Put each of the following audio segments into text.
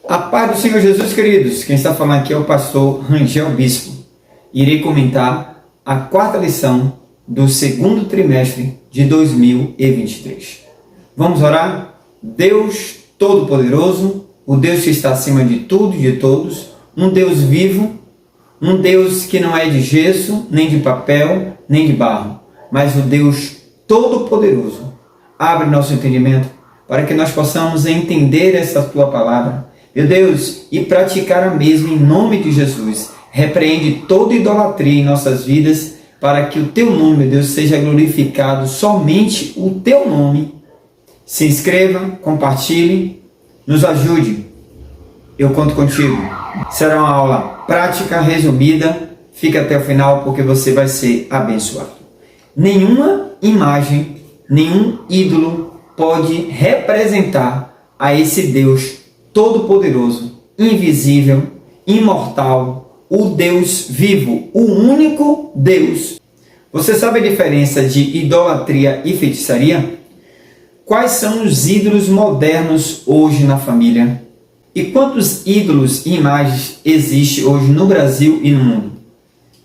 A paz do Senhor Jesus, queridos. Quem está falando aqui é o pastor Rangel Bispo. Irei comentar a quarta lição do segundo trimestre de 2023. Vamos orar? Deus Todo-Poderoso, o Deus que está acima de tudo e de todos, um Deus vivo, um Deus que não é de gesso, nem de papel, nem de barro, mas o Deus Todo-Poderoso. Abre nosso entendimento para que nós possamos entender essa tua palavra, meu Deus, e praticar a mesma em nome de Jesus. Repreende toda idolatria em nossas vidas, para que o teu nome, meu Deus, seja glorificado, somente o teu nome. Se inscreva, compartilhe, nos ajude. Eu conto contigo. Será uma aula prática, resumida. Fica até o final, porque você vai ser abençoado. Nenhuma imagem, nenhum ídolo pode representar a esse Deus Todo-Poderoso, invisível, imortal, o Deus vivo, o único Deus. Você sabe a diferença de idolatria e feitiçaria? Quais são os ídolos modernos hoje na família? E quantos ídolos e imagens existem hoje no Brasil e no mundo?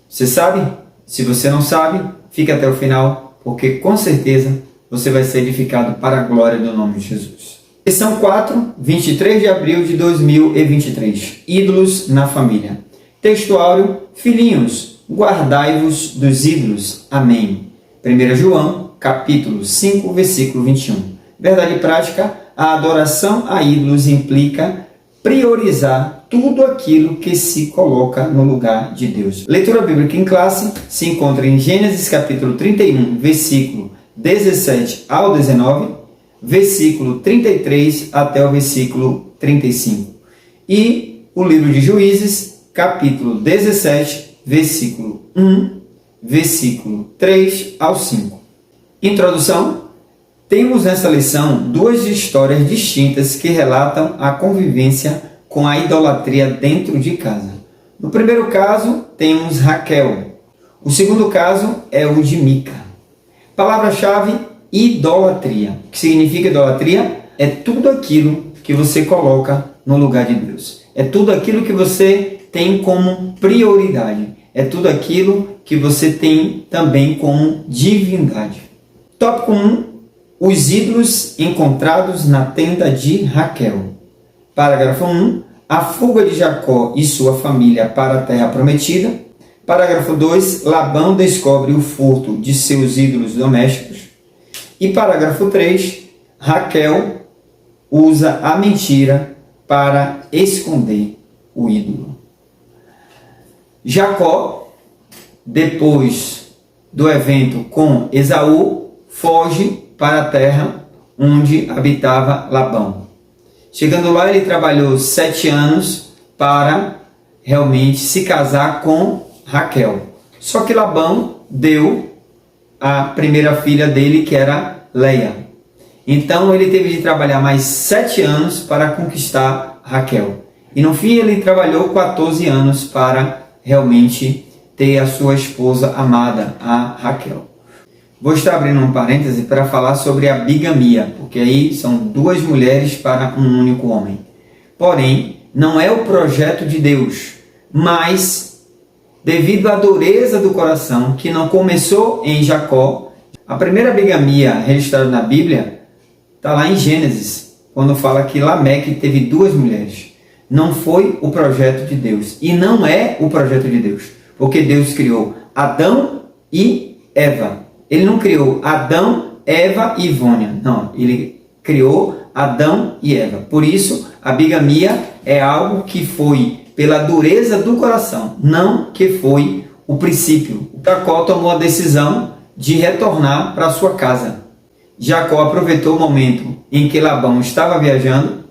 Você sabe? Se você não sabe, fique até o final, porque com certeza você vai ser edificado para a glória do nome de Jesus. Lição 4, 23 de abril de 2023. Ídolos na família. Texto áureo: filhinhos, guardai-vos dos ídolos. Amém. 1 João, capítulo 5, versículo 21. Verdade prática: a adoração a ídolos implica priorizar tudo aquilo que se coloca no lugar de Deus. Leitura bíblica em classe se encontra em Gênesis capítulo 31, versículo 17 ao 19, versículo 33 até o versículo 35. E o livro de Juízes, capítulo 17, versículo 1, versículo 3 ao 5. Introdução. Temos nessa lição duas histórias distintas que relatam a convivência com a idolatria dentro de casa. No primeiro caso, temos Raquel. O segundo caso é o de Mica. Palavra-chave: idolatria. O que significa idolatria? É tudo aquilo que você coloca no lugar de Deus. É tudo aquilo que você tem como prioridade. É tudo aquilo que você tem também como divindade. Tópico 1. Os ídolos encontrados na tenda de Raquel. Parágrafo 1. A fuga de Jacó e sua família para a terra prometida. Parágrafo 2. Labão descobre o furto de seus ídolos domésticos. E parágrafo 3. Raquel usa a mentira para esconder o ídolo. Jacó, depois do evento com Esaú, foge para a terra onde habitava Labão. Chegando lá, ele trabalhou 7 anos para realmente se casar com Raquel. Só que Labão deu a primeira filha dele, que era Leia. Então ele teve de trabalhar mais 7 anos para conquistar Raquel. E no fim ele trabalhou 14 anos para realmente ter a sua esposa amada, a Raquel. Vou estar abrindo um parêntese para falar sobre a bigamia, porque aí são 2 mulheres para um único homem. Porém, não é o projeto de Deus, mas devido à dureza do coração, que não começou em Jacó, a primeira bigamia registrada na Bíblia está lá em Gênesis, quando fala que Lameque teve 2 mulheres. Não foi o projeto de Deus, e não é o projeto de Deus, porque Deus criou Adão e Eva. Ele não criou Adão, Eva e Ivônia. Não, ele criou Adão e Eva. Por isso, a bigamia é algo que foi pela dureza do coração, não que foi o princípio. Jacó tomou a decisão de retornar para sua casa. Jacó aproveitou o momento em que Labão estava viajando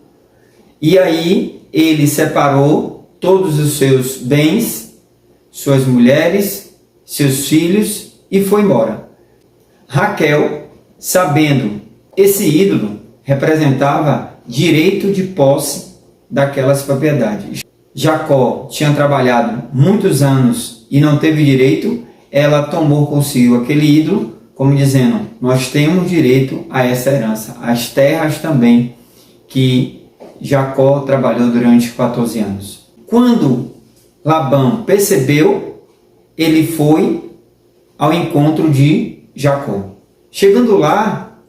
e aí ele separou todos os seus bens, suas mulheres, seus filhos e foi embora. Raquel, sabendo, esse ídolo representava direito de posse daquelas propriedades. Jacó tinha trabalhado muitos anos e não teve direito, ela tomou consigo aquele ídolo, como dizendo, nós temos direito a essa herança, as terras também que Jacó trabalhou durante 14 anos. Quando Labão percebeu, ele foi ao encontro de Jacó. Chegando lá,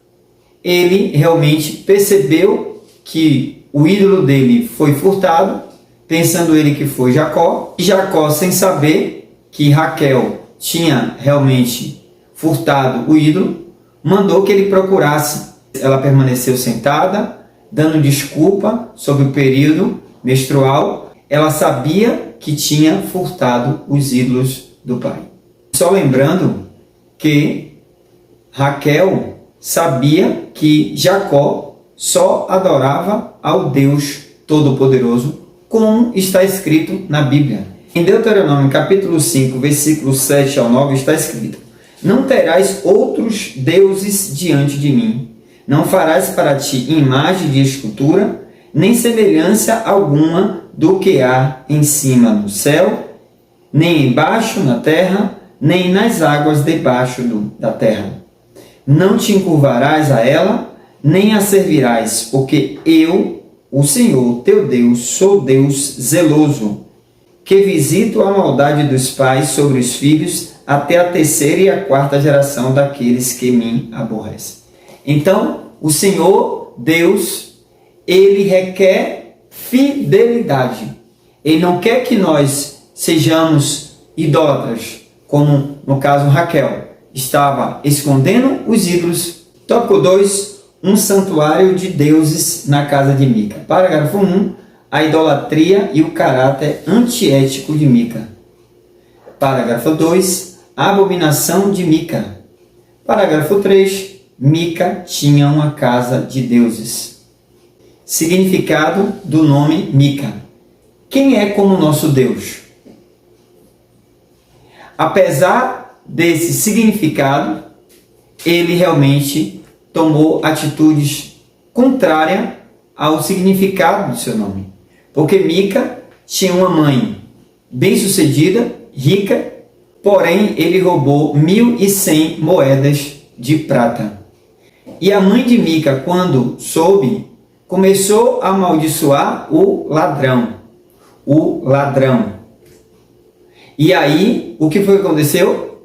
ele realmente percebeu que o ídolo dele foi furtado, pensando ele que foi Jacó. E Jacó, sem saber que Raquel tinha realmente furtado o ídolo, mandou que ele procurasse. Ela permaneceu sentada, dando desculpa sobre o período menstrual. Ela sabia que tinha furtado os ídolos do pai. Só lembrando que Raquel sabia que Jacó só adorava ao Deus Todo-Poderoso, como está escrito na Bíblia. Em Deuteronômio capítulo 5, versículos 7 ao 9 está escrito: não terás outros deuses diante de mim. Não farás para ti imagem de escultura, nem semelhança alguma do que há em cima no céu, nem embaixo na terra, nem nas águas debaixo da terra. Não te encurvarás a ela, nem a servirás, porque eu, o Senhor teu Deus, sou Deus zeloso, que visito a maldade dos pais sobre os filhos, até a terceira e a quarta geração daqueles que me aborrecem. Então, o Senhor, Deus, Ele requer fidelidade. Ele não quer que nós sejamos idólatras, como no caso Raquel estava escondendo os ídolos. Tópico 2, um santuário de deuses na casa de Mica. Parágrafo 1, a idolatria e o caráter antiético de Mica. Parágrafo 2, a abominação de Mica. Parágrafo 3, Mica tinha uma casa de deuses. Significado do nome Mica. Quem é como nosso Deus? Apesar desse significado, ele realmente tomou atitudes contrárias ao significado do seu nome. Porque Mica tinha uma mãe bem-sucedida, rica, porém ele roubou 1.100 moedas de prata. E a mãe de Mica, quando soube, começou a amaldiçoar o ladrão. E aí, o que foi que aconteceu?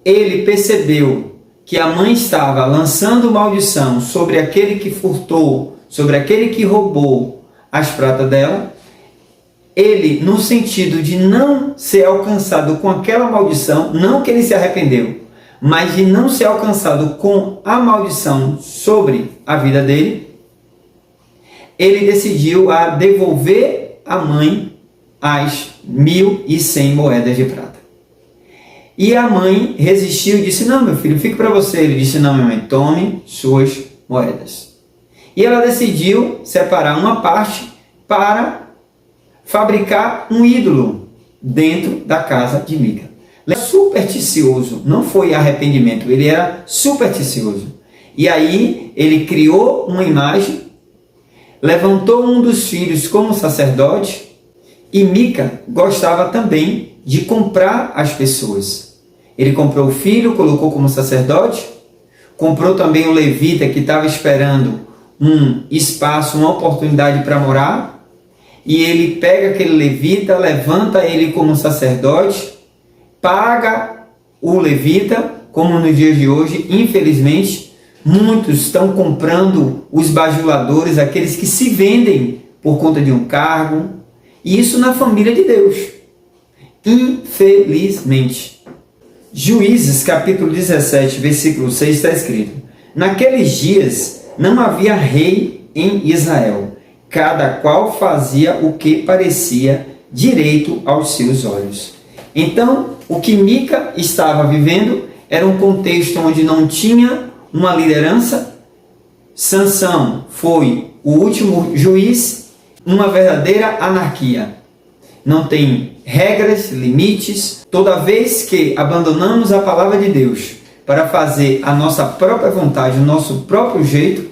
Ele percebeu que a mãe estava lançando maldição sobre aquele que furtou, sobre aquele que roubou as pratas dela. Ele, no sentido de não ser alcançado com aquela maldição, não que ele se arrependeu, mas de não ser alcançado com a maldição sobre a vida dele, ele decidiu a devolver à mãe as 1.100 moedas de prata. E a mãe resistiu e disse: não, meu filho, fique para você. Ele disse: não, minha mãe, tome suas moedas. E ela decidiu separar uma parte para fabricar um ídolo dentro da casa de Mica. Ele era supersticioso, não foi arrependimento, ele era supersticioso. E aí ele criou uma imagem, levantou um dos filhos como sacerdote, e Mica gostava também de comprar as pessoas. Ele comprou o filho, colocou como sacerdote, comprou também o levita que estava esperando um espaço, uma oportunidade para morar, e ele pega aquele levita, levanta ele como sacerdote, paga o levita, como nos dias de hoje, infelizmente, muitos estão comprando os bajuladores, aqueles que se vendem por conta de um cargo, e isso na família de Deus, infelizmente. Juízes capítulo 17, versículo 6 está escrito: naqueles dias não havia rei em Israel, cada qual fazia o que parecia direito aos seus olhos. Então, o que Mica estava vivendo era um contexto onde não tinha uma liderança. Sansão foi o último juiz, uma verdadeira anarquia. Não tem regras, limites. Toda vez que abandonamos a palavra de Deus para fazer a nossa própria vontade, o nosso próprio jeito,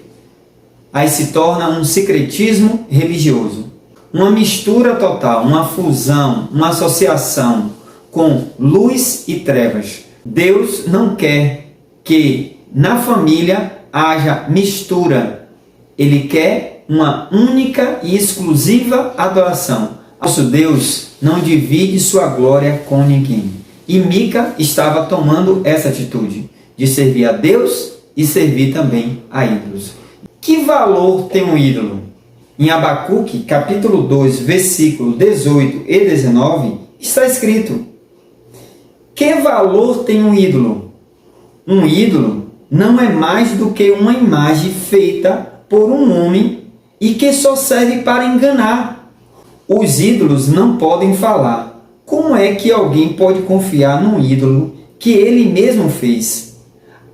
aí se torna um secretismo religioso. Uma mistura total, uma fusão, uma associação com luz e trevas. Deus não quer que na família haja mistura. Ele quer uma única e exclusiva adoração. Nosso Deus não divide sua glória com ninguém. E Mica estava tomando essa atitude de servir a Deus e servir também a ídolos. Que valor tem um ídolo? Em Abacuque, capítulo 2, versículos 18 e 19, está escrito: que valor tem um ídolo? Um ídolo não é mais do que uma imagem feita por um homem e que só serve para enganar. Os ídolos não podem falar. Como é que alguém pode confiar num ídolo que ele mesmo fez?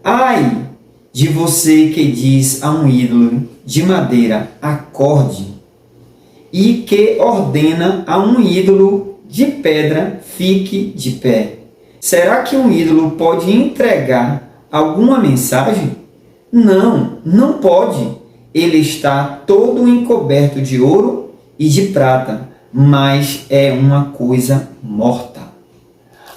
Ai de você que diz a um ídolo de madeira, acorde, e que ordena a um ídolo de pedra, fique de pé. Será que um ídolo pode entregar alguma mensagem? Não, não pode. Ele está todo encoberto de ouro e de prata, mas é uma coisa morta.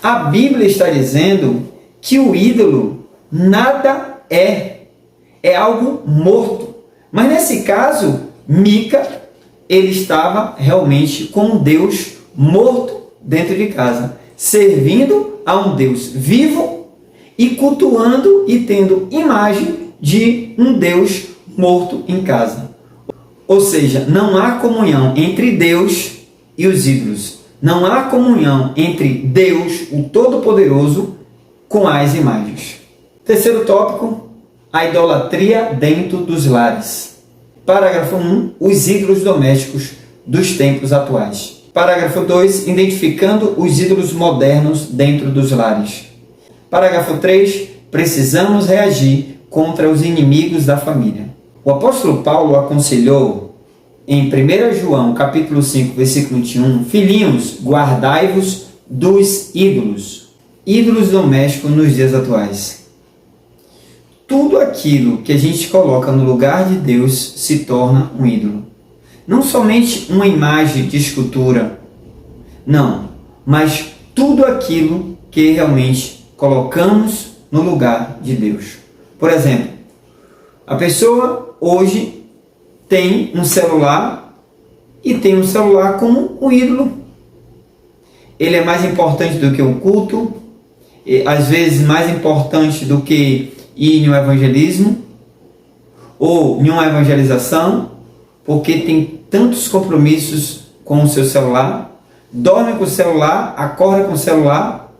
A Bíblia está dizendo que o ídolo nada é algo morto. Mas nesse caso, Mica, ele estava realmente com um Deus morto dentro de casa, servindo a um Deus vivo e cultuando e tendo imagem de um Deus morto em casa. Ou seja, não há comunhão entre Deus e os ídolos. Não há comunhão entre Deus, o Todo-Poderoso, com as imagens. Terceiro tópico, a idolatria dentro dos lares. Parágrafo 1, os ídolos domésticos dos tempos atuais. Parágrafo 2, identificando os ídolos modernos dentro dos lares. Parágrafo 3, precisamos reagir contra os inimigos da família. O apóstolo Paulo aconselhou em 1 João, capítulo 5, versículo 21, filhinhos, guardai-vos dos ídolos. Ídolos domésticos nos dias atuais. Tudo aquilo que a gente coloca no lugar de Deus se torna um ídolo. Não somente uma imagem de escultura, não, mas tudo aquilo que realmente colocamos no lugar de Deus. Por exemplo, a pessoa hoje tem um celular e tem um celular como um ídolo. Ele é mais importante do que um culto, às vezes mais importante do que ir em um evangelismo ou em uma evangelização, porque tem tantos compromissos com o seu celular, dorme com o celular, acorda com o celular,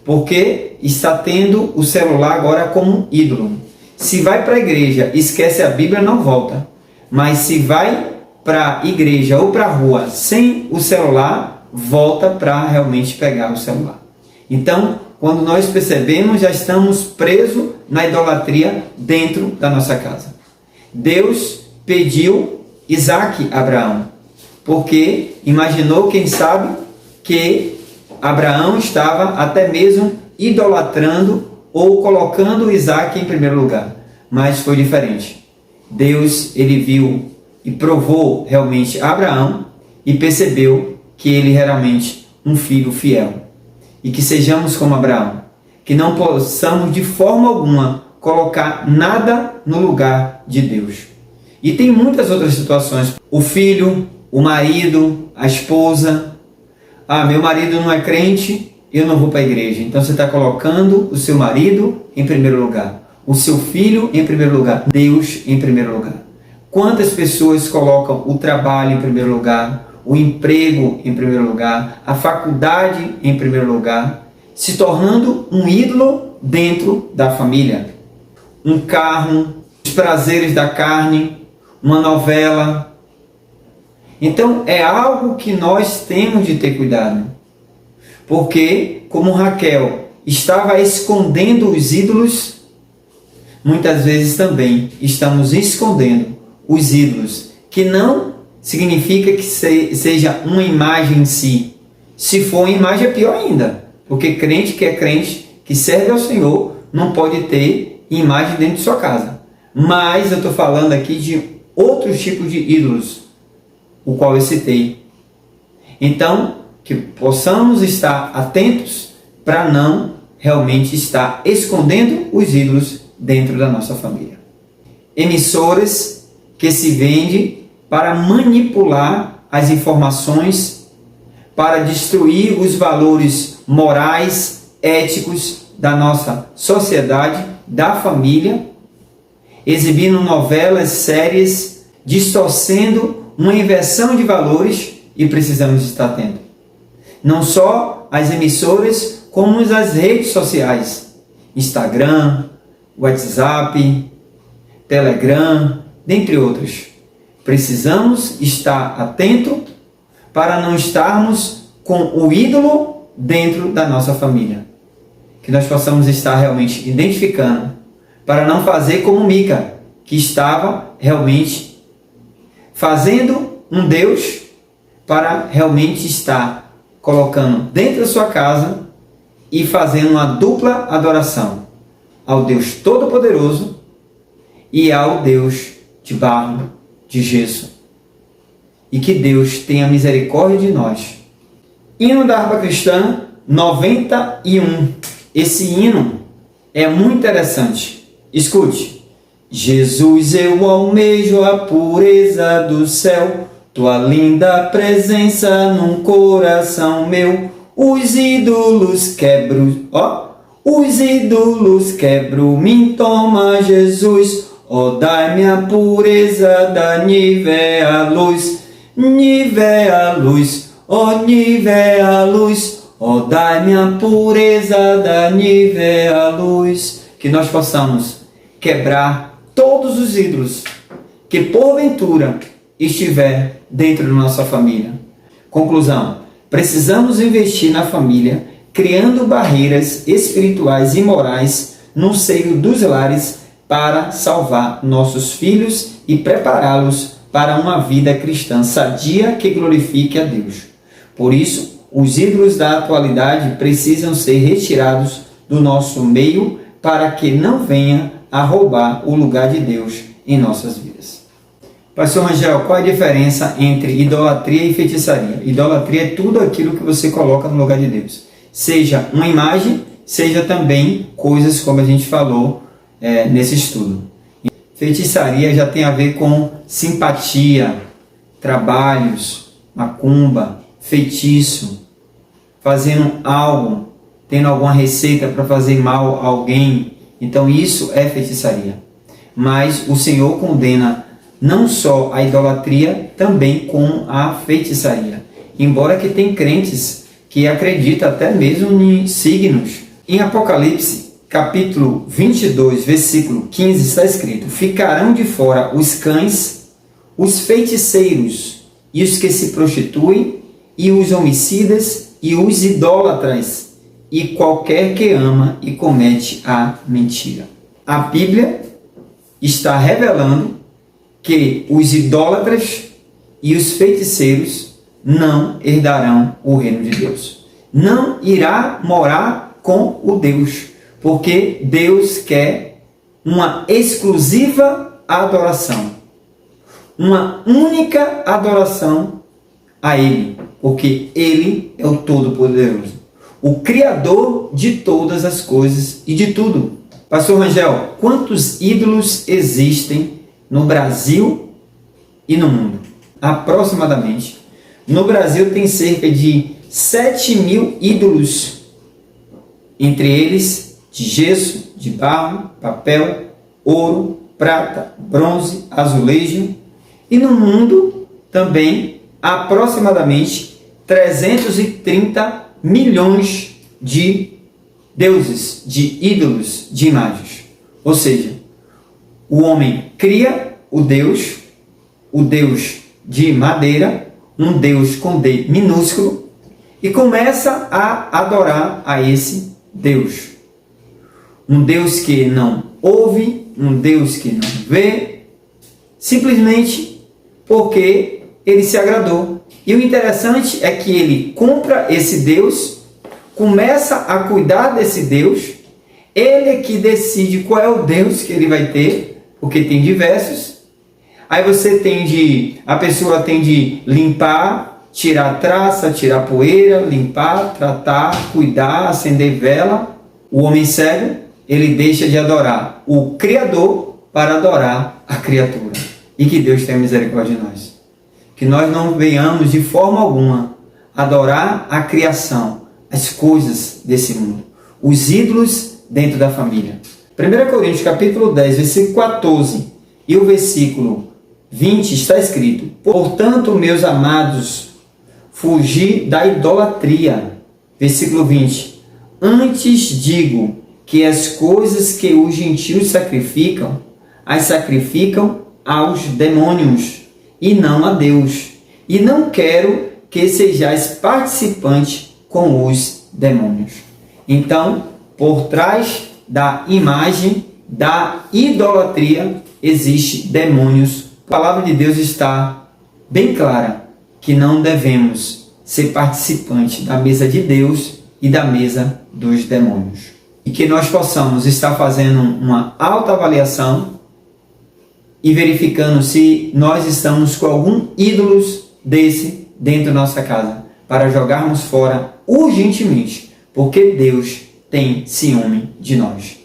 porque está tendo o celular agora como ídolo. Se vai para a igreja, esquece a Bíblia, não volta. Mas se vai para a igreja ou para a rua sem o celular, volta para realmente pegar o celular. Então, quando nós percebemos, já estamos presos na idolatria dentro da nossa casa. Deus pediu Isaac a Abraão, porque imaginou, quem sabe, que Abraão estava até mesmo idolatrando ou colocando Isaac em primeiro lugar. Mas foi diferente. Deus, ele viu e provou realmente a Abraão e percebeu que ele era realmente um filho fiel. E que sejamos como Abraão, que não possamos de forma alguma colocar nada no lugar de Deus. E tem muitas outras situações. O filho, o marido, a esposa. Ah, meu marido não é crente, eu não vou para a igreja. Então você está colocando o seu marido em primeiro lugar, o seu filho em primeiro lugar, Deus em primeiro lugar. Quantas pessoas colocam o trabalho em primeiro lugar, o emprego em primeiro lugar, a faculdade em primeiro lugar, se tornando um ídolo dentro da família. Um carro, os prazeres da carne, uma novela. Então é algo que nós temos de ter cuidado. Porque, como Raquel estava escondendo os ídolos, muitas vezes também estamos escondendo os ídolos, que não significa que seja uma imagem em si. Se for uma imagem é pior ainda, porque crente que é crente, que serve ao Senhor, não pode ter imagem dentro de sua casa. Mas eu estou falando aqui de outros tipos de ídolos, o qual eu citei. Então, que possamos estar atentos para não realmente estar escondendo os ídolos dentro da nossa família. Emissoras que se vende para manipular as informações, para destruir os valores morais, éticos da nossa sociedade, da família, exibindo novelas, séries, distorcendo uma inversão de valores, e precisamos estar atentos. Não só as emissoras, como as redes sociais, Instagram, WhatsApp, Telegram, dentre outros. Precisamos estar atentos para não estarmos com o ídolo dentro da nossa família. Que nós possamos estar realmente identificando, para não fazer como Mica, que estava realmente fazendo um Deus para realmente estar colocando dentro da sua casa e fazendo uma dupla adoração ao Deus Todo-Poderoso e ao Deus de barro, de gesso. E que Deus tenha misericórdia de nós. Hino da harpa cristã 91. Esse hino é muito interessante. Escute. Jesus, eu almejo a pureza do céu, tua linda presença num coração meu. Os ídolos quebro, os ídolos quebro, me toma Jesus. Dai-me a pureza da nívea luz, nívea luz, nívea luz. Dai-me a pureza da nívea luz. Que nós possamos quebrar todos os ídolos que porventura estiver dentro da nossa família. Conclusão: precisamos investir na família, criando barreiras espirituais e morais no seio dos lares para salvar nossos filhos e prepará-los para uma vida cristã sadia que glorifique a Deus. Por isso, os ídolos da atualidade precisam ser retirados do nosso meio para que não venha a roubar o lugar de Deus em nossas vidas. Pastor Rangel, qual a diferença entre idolatria e feitiçaria? Idolatria é tudo aquilo que você coloca no lugar de Deus. Seja uma imagem, seja também coisas como a gente falou nesse estudo. Feitiçaria já tem a ver com simpatia, trabalhos, macumba, feitiço, fazendo algo, tendo alguma receita para fazer mal a alguém. Então isso é feitiçaria. Mas o Senhor condena não só a idolatria, também com a feitiçaria. Embora que tem crentes que acreditam até mesmo em signos. Em Apocalipse, capítulo 22, versículo 15, está escrito: ficarão de fora os cães, os feiticeiros, e os que se prostituem, e os homicidas, e os idólatras, e qualquer que ama e comete a mentira. A Bíblia está revelando que os idólatras e os feiticeiros não herdarão o reino de Deus. Não irá morar com o Deus, porque Deus quer uma exclusiva adoração, uma única adoração a Ele, porque Ele é o Todo-Poderoso, o Criador de todas as coisas e de tudo. Pastor Rangel, quantos ídolos existem no Brasil e no mundo? Aproximadamente. No Brasil tem cerca de 7.000 ídolos, entre eles de gesso, de barro, papel, ouro, prata, bronze, azulejo. E no mundo também aproximadamente 330 milhões de deuses, de ídolos, de imagens. Ou seja, o homem cria o Deus de madeira, um Deus com D minúsculo, e começa a adorar a esse Deus. Um Deus que não ouve, um Deus que não vê, simplesmente porque ele se agradou. E o interessante é que ele compra esse Deus, começa a cuidar desse Deus, ele é que decide qual é o Deus que ele vai ter, porque tem diversos. Aí a pessoa tem de limpar, tirar traça, tirar poeira, limpar, tratar, cuidar, acender vela. O homem cego, ele deixa de adorar o Criador para adorar a criatura. e que Deus tenha misericórdia de nós. Que nós não venhamos de forma alguma adorar a criação, as coisas desse mundo, os ídolos dentro da família. 1 Coríntios capítulo 10, versículo 14 e o versículo 20 está escrito: portanto, meus amados, fugi da idolatria. Versículo 20: antes digo que as coisas que os gentios sacrificam, as sacrificam aos demônios e não a Deus. E não quero que sejais participantes com os demônios. Então, por trás da imagem da idolatria existe demônios. A palavra de Deus está bem clara que não devemos ser participantes da mesa de Deus e da mesa dos demônios. E que nós possamos estar fazendo uma autoavaliação e verificando se nós estamos com algum ídolo desse dentro da nossa casa, para jogarmos fora urgentemente, porque Deus tem ciúme de nós.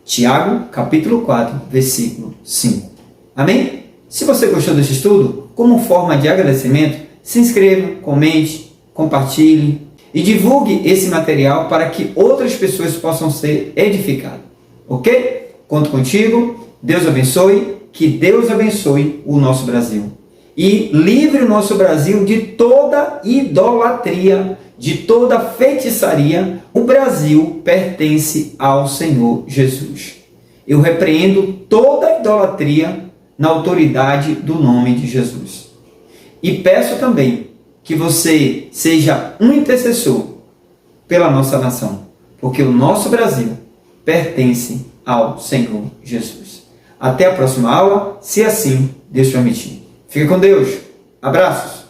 Tiago, capítulo 4, versículo 5. Amém? Se você gostou desse estudo, como forma de agradecimento, se inscreva, comente, compartilhe e divulgue esse material para que outras pessoas possam ser edificadas. Ok? Conto contigo. Deus abençoe. Que Deus abençoe o nosso Brasil. E livre o nosso Brasil de toda idolatria, de toda feitiçaria. O Brasil pertence ao Senhor Jesus. Eu repreendo toda idolatria na autoridade do nome de Jesus. E peço também que você seja um intercessor pela nossa nação, porque o nosso Brasil pertence ao Senhor Jesus. Até a próxima aula, se assim Deus permitir. Fique com Deus. Abraços.